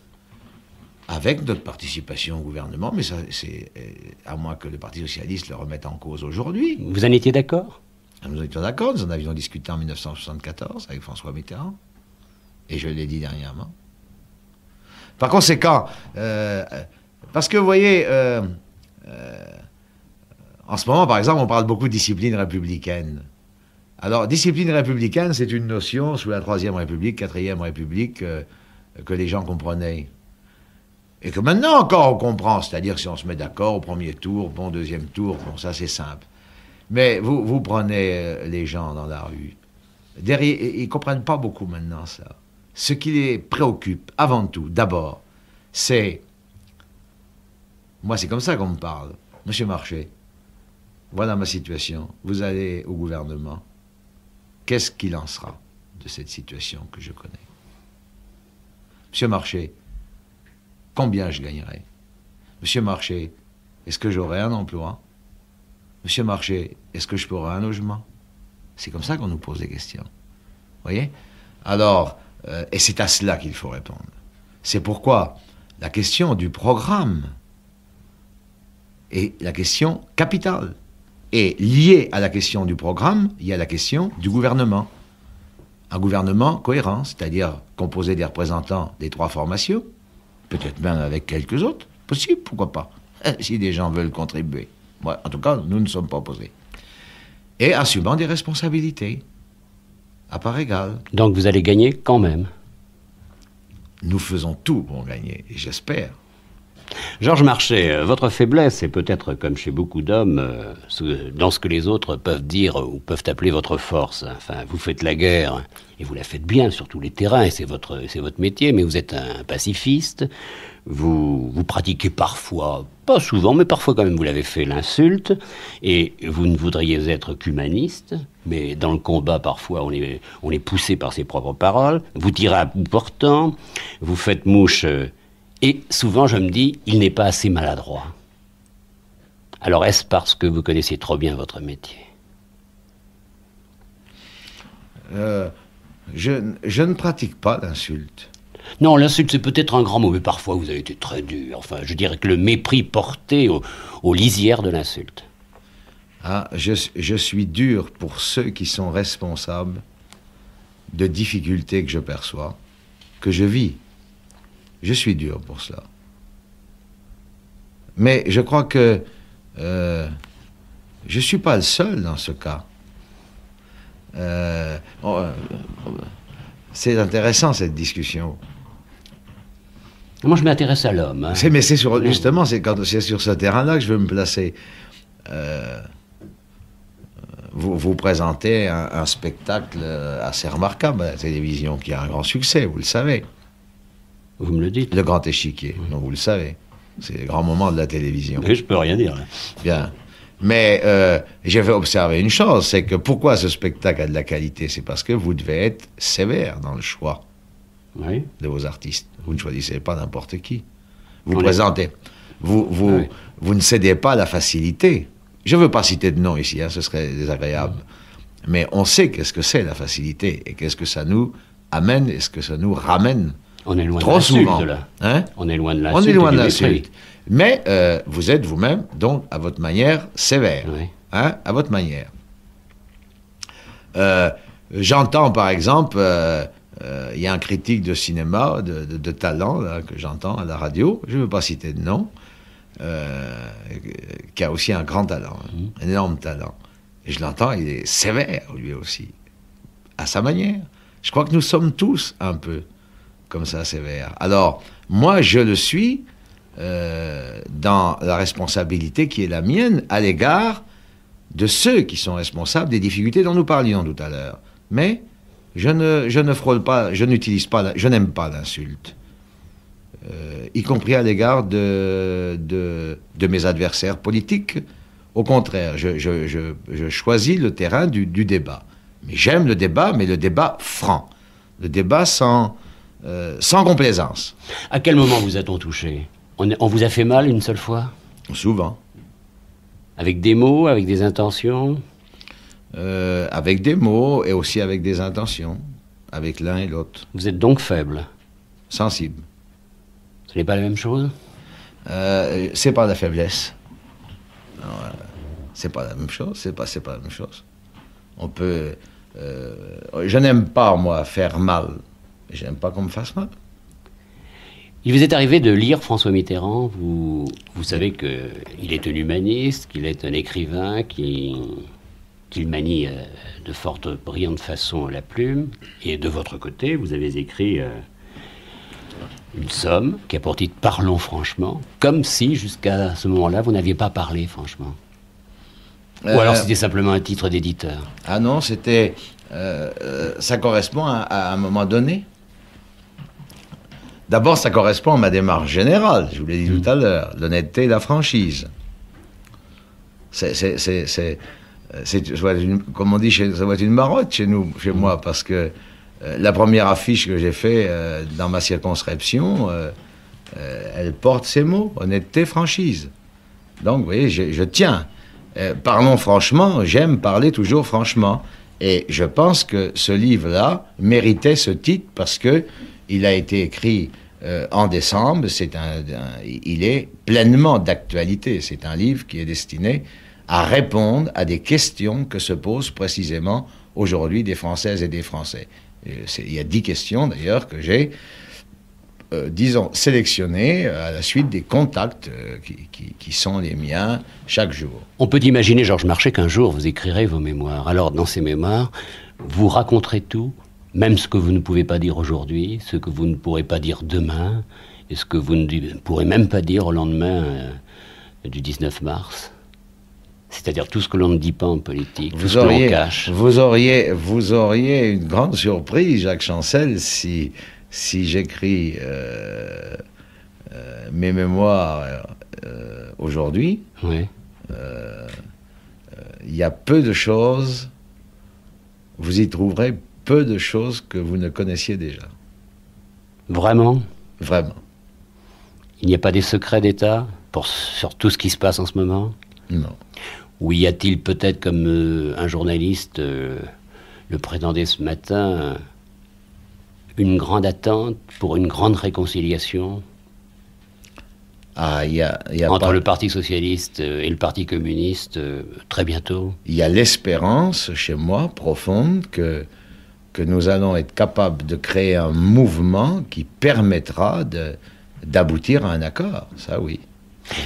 Avec notre participation au gouvernement, mais ça, c'est à moins que le Parti socialiste le remette en cause aujourd'hui. Vous en étiez d'accord ? Nous étions d'accord, nous en avions discuté en 1974 avec François Mitterrand, et je l'ai dit dernièrement. Par conséquent, parce que vous voyez, en ce moment, par exemple, on parle beaucoup de discipline républicaine. Alors, discipline républicaine, c'est une notion sous la Troisième République, Quatrième République, que les gens comprenaient. Et que maintenant encore on comprend, c'est-à-dire si on se met d'accord au premier tour, bon, deuxième tour, bon, ça c'est simple. Mais vous prenez les gens dans la rue, derrière, ils ne comprennent pas beaucoup maintenant ça. Ce qui les préoccupe, avant tout, d'abord, c'est... Moi, c'est comme ça qu'on me parle. Monsieur Marchais, voilà ma situation. Vous allez au gouvernement. Qu'est-ce qu'il en sera de cette situation que je connais? Monsieur Marchais, combien je gagnerai? Monsieur Marchais, est-ce que j'aurai un emploi? Monsieur Marchais, est-ce que je pourrai un logement? C'est comme ça qu'on nous pose des questions. Vous voyez? Alors, et c'est à cela qu'il faut répondre. C'est pourquoi la question du programme est la question capitale. Et liée à la question du programme, il y a la question du gouvernement. Un gouvernement cohérent, c'est-à-dire composé des représentants des 3 formations, peut-être même avec quelques autres, possible, pourquoi pas, si des gens veulent contribuer. Moi, en tout cas, nous ne sommes pas opposés. Et assumant des responsabilités, à part égale. Donc vous allez gagner quand même. Nous faisons tout pour gagner, et j'espère. Georges Marchais, votre faiblesse est peut-être, comme chez beaucoup d'hommes, dans ce que les autres peuvent dire ou peuvent appeler votre force. Enfin, vous faites la guerre, et vous la faites bien sur tous les terrains, et c'est votre métier, mais vous êtes un pacifiste. Vous pratiquez parfois, pas souvent, mais parfois quand même vous l'avez fait, l'insulte, et vous ne voudriez être qu'humaniste, mais dans le combat parfois on est poussé par ses propres paroles, vous tirez à bout portant, vous faites mouche, et souvent je me dis, il n'est pas assez maladroit. Alors est-ce parce que vous connaissez trop bien votre métier? Je ne pratique pas l'insulte. Non, l'insulte, c'est peut-être un grand mot, mais parfois vous avez été très dur. Enfin, je dirais que le mépris porté aux lisières de l'insulte. Ah, je suis dur pour ceux qui sont responsables de difficultés que je perçois, que je vis. Je suis dur pour cela. Mais je crois que je ne suis pas le seul dans ce cas. C'est intéressant cette discussion. Moi, je m'intéresse à l'homme. Hein. Mais c'est justement, c'est sur ce terrain-là que je veux me placer. Vous présentez un spectacle assez remarquable à la télévision, qui a un grand succès, vous le savez. Vous me le dites. Le Grand Échiquier, donc vous le savez. C'est les grands moments de la télévision. Mais je peux rien dire. Là. Bien. Mais j'avais observé une chose, c'est que pourquoi ce spectacle a de la qualité, c'est parce que vous devez être sévère dans le choix de vos artistes. Vous ne choisissez pas n'importe qui. Vous présentez. Vous ne cédez pas à la facilité. Je ne veux pas citer de nom ici, hein, ce serait désagréable. Mais on sait qu'est-ce que c'est la facilité et qu'est-ce que ça nous amène et ce que ça nous ramène. On est loin trop de souvent. Là. Hein? On est loin de l'insulte. On est loin de l'insulte. Mais vous êtes vous-même, donc, à votre manière, sévère. Oui. Hein? À votre manière. J'entends, par exemple, il y a un critique de cinéma de talent là, que j'entends à la radio, je ne veux pas citer de nom, qui a aussi un grand talent, un énorme talent. Et je l'entends, il est sévère, lui aussi, à sa manière. Je crois que nous sommes tous un peu comme ça, sévères. Alors, moi, je le suis dans la responsabilité qui est la mienne à l'égard de ceux qui sont responsables des difficultés dont nous parlions tout à l'heure. Mais je ne frôle pas, je n'utilise pas, je n'aime pas l'insulte, y compris à l'égard de mes adversaires politiques. Au contraire, je choisis le terrain du débat. Mais j'aime le débat, mais le débat franc. Le débat sans complaisance. À quel moment vous a-t-on touché ? On vous a fait mal une seule fois ? Souvent. Avec des mots, avec des intentions ? Avec des mots et aussi avec des intentions. Avec l'un et l'autre. Vous êtes donc faible ? Sensible. Ce n'est pas la même chose ? C'est pas la faiblesse. C'est pas la même chose. C'est pas la même chose. On peut... je n'aime pas, moi, faire mal. J'aime pas qu'on me fasse mal. Il vous est arrivé de lire François Mitterrand. Vous savez qu'il est un humaniste, qu'il est un écrivain, qu'il manie de forte, brillante façon la plume. Et de votre côté, vous avez écrit une somme qui a pour titre « Parlons franchement », comme si, jusqu'à ce moment-là, vous n'aviez pas parlé franchement. Ou alors c'était simplement un titre d'éditeur. Ah non, c'était... ça correspond à un moment donné. D'abord, ça correspond à ma démarche générale, je vous l'ai dit tout à l'heure, l'honnêteté et la franchise. Comme on dit, ça va être une marotte chez moi, parce que la première affiche que j'ai faite dans ma circonscription, elle porte ces mots, honnêteté, franchise. Donc, vous voyez, je tiens. Parlons franchement, j'aime parler toujours franchement. Et je pense que ce livre-là méritait ce titre parce que il a été écrit en décembre. Il est pleinement d'actualité. C'est un livre qui est destiné à répondre à des questions que se posent précisément aujourd'hui des Françaises et des Français. Il y a 10 questions d'ailleurs que j'ai, disons, sélectionnées à la suite des contacts qui sont les miens chaque jour. On peut imaginer, Georges Marchais, qu'un jour vous écrirez vos mémoires. Alors, dans ces mémoires, vous raconterez tout, même ce que vous ne pouvez pas dire aujourd'hui, ce que vous ne pourrez pas dire demain, et ce que vous ne pourrez même pas dire au lendemain du 19 mars. C'est-à-dire tout ce que l'on ne dit pas en politique, tout ce que l'on cache. Vous auriez une grande surprise, Jacques Chancel, si j'écris mes mémoires aujourd'hui. Oui. Il y a peu de choses, vous y trouverez peu de choses que vous ne connaissiez déjà. Vraiment ? Vraiment. Il n'y a pas des secrets d'État sur tout ce qui se passe en ce moment ? Non. Ou y a-t-il peut-être, comme un journaliste le prétendait ce matin, une grande attente pour une grande réconciliation Ah, il y a entre pas- le Parti socialiste et le Parti communiste très bientôt? il y a l'espérance chez moi profonde que nous allons être capables de créer un mouvement qui permettra d'aboutir à un accord. Ça, oui.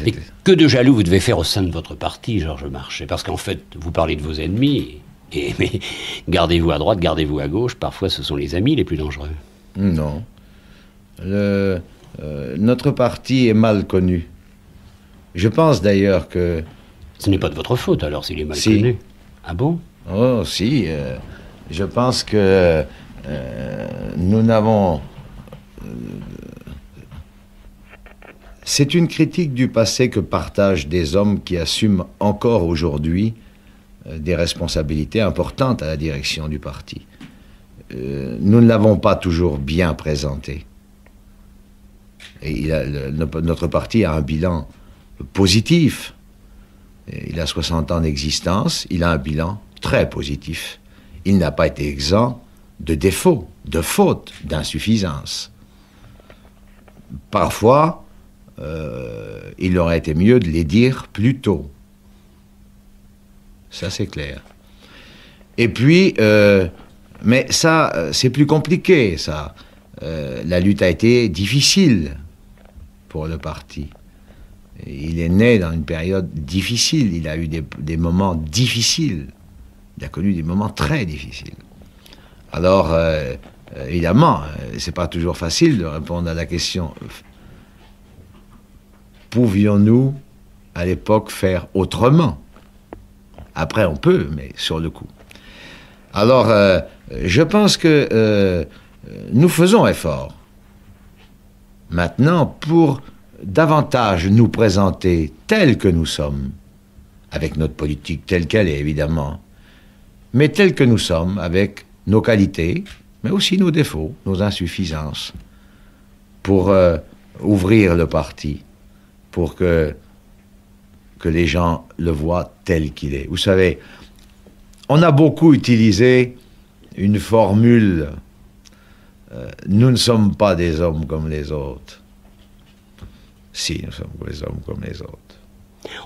Et que de jaloux vous devez faire au sein de votre parti, Georges Marchais? Parce qu'en fait, vous parlez de vos ennemis, mais gardez-vous à droite, gardez-vous à gauche, parfois ce sont les amis les plus dangereux. Non. Notre parti est mal connu. Je pense d'ailleurs que... Ce n'est pas de votre faute alors s'il est mal Si. connu. Ah bon? Oh, si. Je pense que nous n'avons... C'est une critique du passé que partagent des hommes qui assument encore aujourd'hui des responsabilités importantes à la direction du parti. Nous ne l'avons pas toujours bien présenté. Et notre parti a un bilan positif. Il a 60 ans d'existence, il a un bilan très positif. Il n'a pas été exempt de défauts, de fautes, d'insuffisances. Parfois, il aurait été mieux de les dire plus tôt. Ça, c'est clair. Et puis, mais ça, c'est plus compliqué, ça. La lutte a été difficile pour le parti. Il est né dans une période difficile. Il a eu des moments difficiles. Il a connu des moments très difficiles. Alors, évidemment, c'est pas toujours facile de répondre à la question. Pouvions-nous, à l'époque, faire autrement? Après, on peut, mais sur le coup. Alors, je pense que nous faisons effort. Maintenant, pour davantage nous présenter tels que nous sommes, avec notre politique telle qu'elle est, évidemment, mais tels que nous sommes, avec nos qualités, mais aussi nos défauts, nos insuffisances, pour ouvrir le parti, pour que les gens le voient tel qu'il est. Vous savez, on a beaucoup utilisé une formule nous ne sommes pas des hommes comme les autres. Si, nous sommes des hommes comme les autres.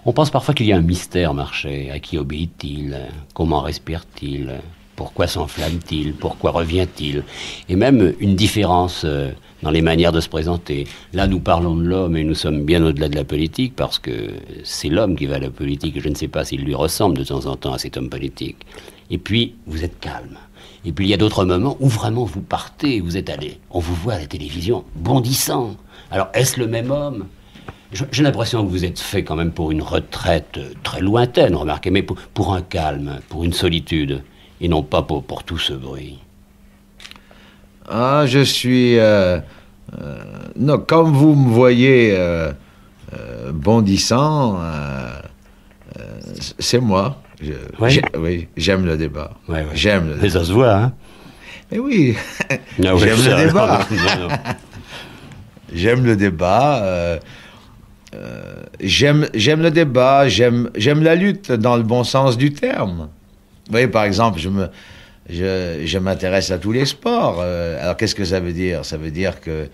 On pense parfois qu'il y a un mystère, Marchais. À qui obéit-il? Comment respire-t-il? Pourquoi s'enflamme-t-il? Pourquoi revient-il? Et même une différence dans les manières de se présenter. Là, nous parlons de l'homme et nous sommes bien au-delà de la politique parce que c'est l'homme qui va à la politique et je ne sais pas s'il lui ressemble de temps en temps à cet homme politique. Et puis, vous êtes calme. Et puis, il y a d'autres moments où vraiment vous partez, vous êtes allé. On vous voit à la télévision bondissant. Alors, est-ce le même homme? J'ai l'impression que vous êtes fait quand même pour une retraite très lointaine, remarquez, mais pour un calme, pour une solitude, et non pas pour tout ce bruit. Ah, je suis... non, comme vous me voyez bondissant, c'est moi. Oui, j'aime le débat. Ouais. J'aime le débat. Mais ça se voit, hein? Mais oui, Ah ouais, j'aime ça, le débat. non. J'aime le débat. J'aime le débat. J'aime la lutte dans le bon sens du terme. Vous voyez, par exemple, je m'intéresse à tous les sports. Alors, qu'est-ce que ça veut dire? Ça veut dire que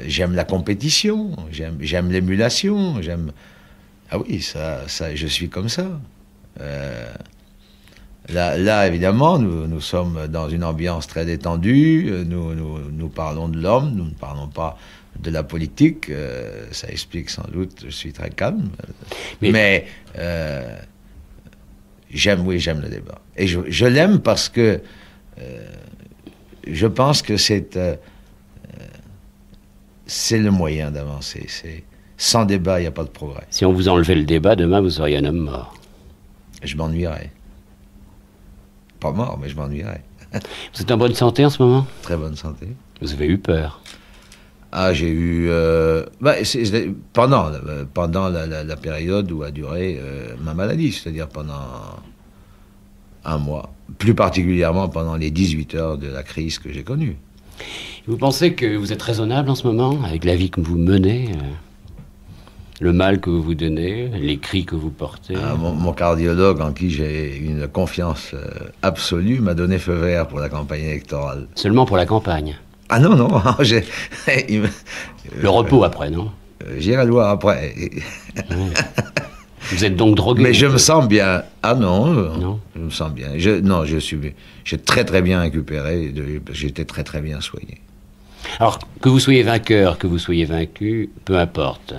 j'aime la compétition, j'aime l'émulation, Ah oui, ça, je suis comme ça. Là, évidemment, nous sommes dans une ambiance très détendue. Nous parlons de l'homme, nous ne parlons pas de la politique. Ça explique sans doute, je suis très calme. Mais j'aime le débat. Et je l'aime parce que je pense que c'est le moyen d'avancer. Sans débat, il n'y a pas de progrès. Si on vous enlevait le débat, demain, vous seriez un homme mort. Je m'ennuierais. Pas mort, mais je m'ennuierais. Vous êtes en bonne santé en ce moment? Très bonne santé. Vous avez eu peur? Ah, j'ai eu... pendant la période où a duré ma maladie, c'est-à-dire pendant un mois. Plus particulièrement pendant les 18 heures de la crise que j'ai connue. Vous pensez que vous êtes raisonnable en ce moment, avec la vie que vous menez, le mal que vous vous donnez, les cris que vous portez? Mon cardiologue, en qui j'ai une confiance absolue, m'a donné feu vert pour la campagne électorale. Seulement pour la campagne? Ah non, non, Le repos après, non? J'irai le voir après. Ouais. Vous êtes donc drogué? Mais je me sens bien. Ah non, Non. je me sens bien. Non, j'ai très très bien récupéré, j'étais très très bien soigné. Alors, que vous soyez vainqueur, que vous soyez vaincu, peu importe.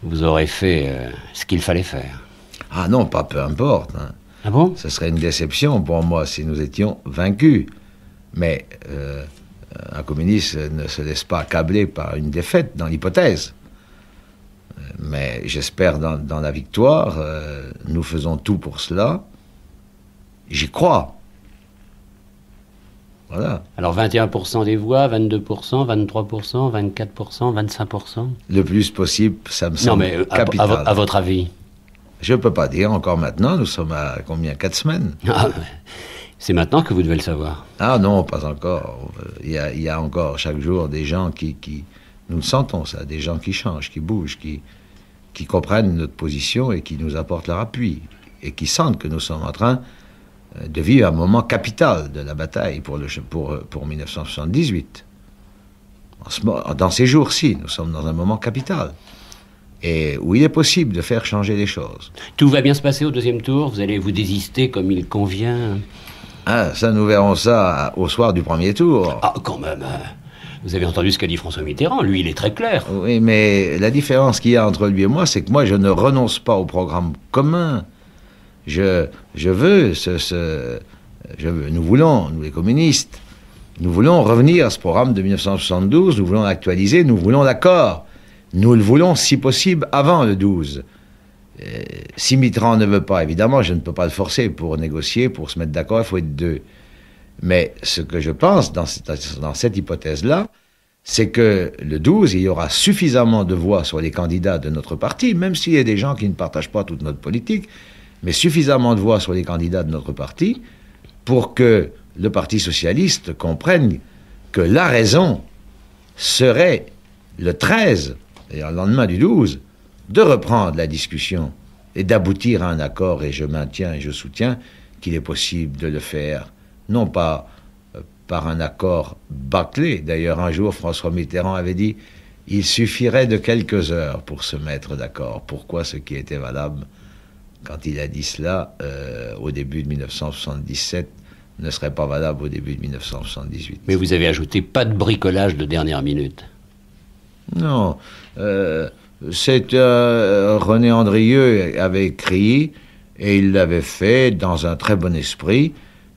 Vous aurez fait ce qu'il fallait faire. Ah non, pas peu importe. Hein. Ah bon? Ce serait une déception pour moi si nous étions vaincus. Mais un communiste ne se laisse pas accabler par une défaite, dans l'hypothèse. Mais j'espère dans la victoire. Nous faisons tout pour cela. J'y crois. Voilà. Alors 21% des voix, 22%, 23%, 24%, 25%? Le plus possible, ça me semble capital. À votre avis? Je ne peux pas dire encore maintenant. Nous sommes à combien? 4 semaines? Ah, c'est maintenant que vous devez le savoir. Ah non, pas encore. Il y a encore chaque jour des gens qui... Nous le sentons ça, des gens qui changent, qui bougent, qui comprennent notre position et qui nous apportent leur appui. Et qui sentent que nous sommes en train de vivre un moment capital de la bataille pour 1978. Dans ces jours-ci, nous sommes dans un moment capital. Et où il est possible de faire changer les choses. Tout va bien se passer au deuxième tour? Vous allez vous désister comme il convient? Ah, ça, nous verrons ça au soir du premier tour. Ah, quand même. Vous avez entendu ce qu'a dit François Mitterrand? Lui, il est très clair. Oui, mais la différence qu'il y a entre lui et moi, c'est que moi, je ne renonce pas au programme commun. Nous voulons, nous les communistes, nous voulons revenir à ce programme de 1972, nous voulons l'actualiser, nous voulons l'accord. Nous le voulons, si possible, avant le 12. Si Mitterrand ne veut pas, évidemment, je ne peux pas le forcer pour négocier, pour se mettre d'accord, il faut être deux. Mais ce que je pense dans cette hypothèse-là, c'est que le 12, il y aura suffisamment de voix sur les candidats de notre parti, même s'il y a des gens qui ne partagent pas toute notre politique, mais suffisamment de voix sur les candidats de notre parti pour que le Parti socialiste comprenne que la raison serait le 13, c'est-à-dire le lendemain du 12, de reprendre la discussion et d'aboutir à un accord, et je maintiens et je soutiens qu'il est possible de le faire, non pas par un accord bâclé. D'ailleurs, un jour, François Mitterrand avait dit « Il suffirait de quelques heures pour se mettre d'accord ». Pourquoi ce qui était valable, quand il a dit cela, au début de 1977, ne serait pas valable au début de 1978. Mais vous avez ajouté pas de bricolage de dernière minute. Non. C'est René Andrieux avait écrit, et il l'avait fait dans un très bon esprit,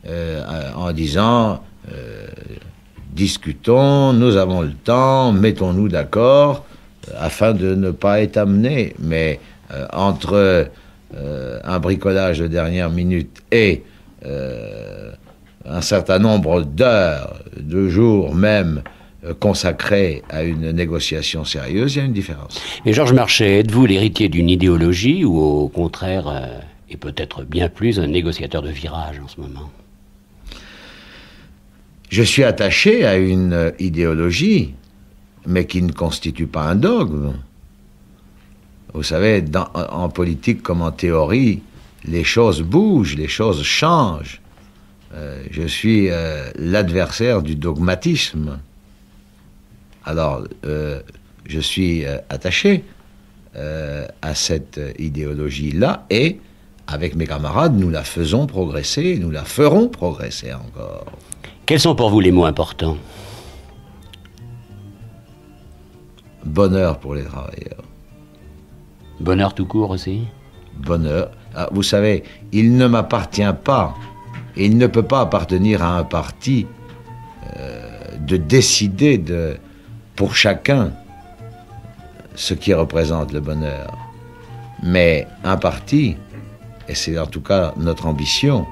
en disant discutons, nous avons le temps, mettons-nous d'accord, afin de ne pas être amenés. Mais entre un bricolage de dernière minute et un certain nombre d'heures, de jours même, consacrés à une négociation sérieuse, il y a une différence. Mais Georges Marchais, êtes-vous l'héritier d'une idéologie ou au contraire, et peut-être bien plus, un négociateur de virage en ce moment? Je suis attaché à une idéologie, mais qui ne constitue pas un dogme. Vous savez, en politique comme en théorie, les choses bougent, les choses changent. Je suis l'adversaire du dogmatisme. Alors, je suis attaché à cette idéologie-là, et avec mes camarades, nous la faisons progresser, nous la ferons progresser encore. Quels sont pour vous les mots importants? Bonheur pour les travailleurs. Bonheur tout court aussi? Bonheur. Ah, vous savez, il ne m'appartient pas, et il ne peut pas appartenir à un parti de décider pour chacun ce qui représente le bonheur. Mais un parti, et c'est en tout cas notre ambition,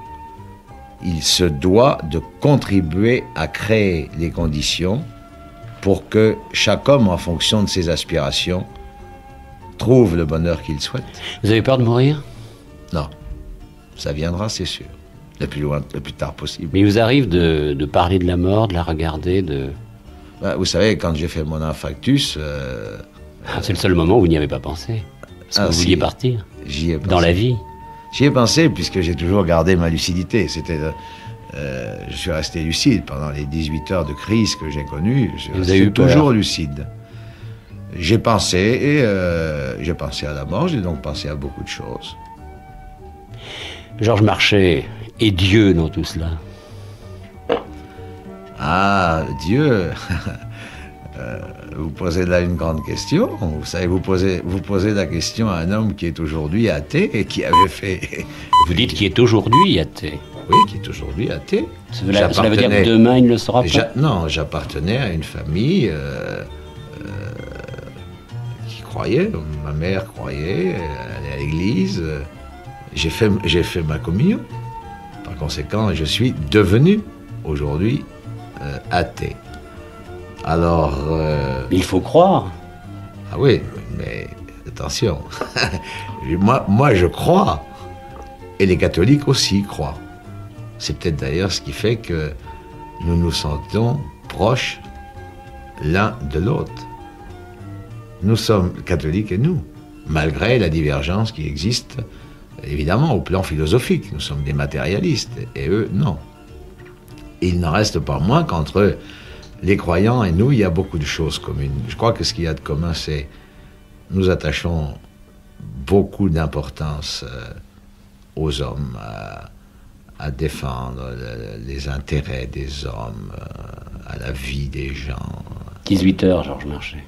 il se doit de contribuer à créer les conditions pour que chaque homme, en fonction de ses aspirations, trouve le bonheur qu'il souhaite. Vous avez peur de mourir? Non. Ça viendra, c'est sûr. Le plus tard possible. Mais il vous arrive de parler de la mort, de la regarder, de... Vous savez, quand j'ai fait mon infarctus... c'est le seul moment où vous n'y avez pas pensé. Parce que vous vouliez partir. J'y ai pensé. Dans la vie. J'y ai pensé, puisque j'ai toujours gardé ma lucidité. C'était je suis resté lucide pendant les 18 heures de crise que j'ai connues. Je Vous avez eu suis toujours lucide. J'ai pensé à la mort, j'ai donc pensé à beaucoup de choses. Georges Marchais et Dieu dans tout cela. Ah, Dieu. Vous posez là une grande question. Vous savez, vous posez la question à un homme qui est aujourd'hui athée et qui avait fait... Vous dites qu'il est aujourd'hui athée. Oui, qui est aujourd'hui athée. Cela veut dire que demain il ne le sera pas. Non, j'appartenais à une famille qui croyait. Ma mère croyait, elle allait à l'église. J'ai fait ma communion. Par conséquent, je suis devenu aujourd'hui athée. Alors... Il faut croire. Ah oui, mais attention. moi, je crois. Et les catholiques aussi croient. C'est peut-être d'ailleurs ce qui fait que nous nous sentons proches l'un de l'autre. Nous sommes catholiques et nous, malgré la divergence qui existe, évidemment, au plan philosophique. Nous sommes des matérialistes, et eux, non. Il n'en reste pas moins qu'entre les croyants et nous, il y a beaucoup de choses communes. Je crois que ce qu'il y a de commun, c'est nous attachons beaucoup d'importance aux hommes, à défendre les intérêts des hommes, à la vie des gens. 18 heures, Georges Marchais.